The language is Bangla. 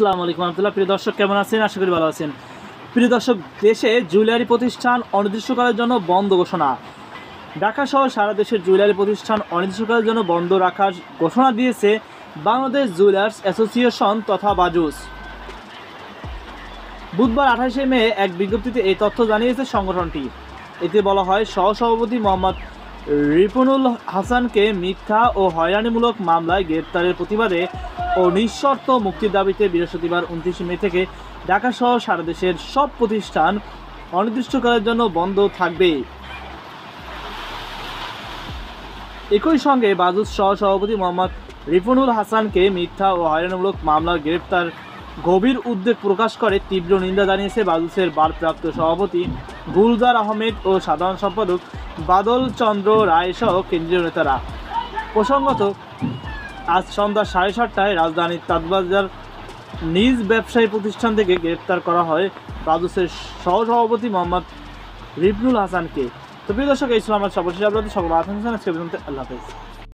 আসসালামু আলাইকুম রহমতুল্লাহ। প্রিয় দর্শক, কেমন আছেন? আশা করি ভালো আছেন। প্রিয় দর্শক, দেশে জুয়েলারি প্রতিষ্ঠান অনির্দিষ্টকালের জন্য বন্ধ ঘোষণা। ঢাকা সহ সারা দেশের জুয়েলারি প্রতিষ্ঠান অনির্দিষ্টকালের জন্য বন্ধ রাখার ঘোষণা দিয়েছে বাংলাদেশ জুয়েলার্স অ্যাসোসিয়েশন তথা বাজুস। বুধবার 28 মে এক বিজ্ঞপ্তিতে এই তথ্য জানিয়েছে সংগঠনটি। এতে বলা হয়, সহসভাপতি মোহাম্মদ রিপনুল হাসানকে মিথ্যা ও হয়রানিমূলক মামলায় গ্রেপ্তারের প্রতিবাদে ও নিঃশর্ত মুক্তির দাবিতে বৃহস্পতিবার 29 মে থেকে ঢাকা সহ সারা দেশের সব প্রতিষ্ঠান অনির্দিষ্টকালের জন্য বন্ধ থাকবে। একই সঙ্গে বাজুস সহসভাপতি মোহাম্মদ রিপনুল হাসানকে মিথ্যা ও হয়রানিমূলক মামলার গ্রেপ্তার গভীর উদ্বেগ প্রকাশ করে তীব্র নিন্দা জানিয়েছে বাজুসের ভারপ্রাপ্ত সভাপতি গুলজার আহমেদ ও সাধারণ সম্পাদক বাদল চন্দ্র রায় সহ কেন্দ্রীয় নেতারা। প্রসঙ্গত, আজ সন্ধ্যা 7:30টায় রাজধানীর তাজবাজার নিজ ব্যবসায়ী প্রতিষ্ঠান থেকে গ্রেপ্তার করা হয় বাজুসের সহসভাপতি মোহাম্মদ রিপনুল হাসানকে। তো প্রিয় দর্শক, এই ছিল আমার সর্বশেষ আপডেট। সকল আল্লাহ হাফেজ।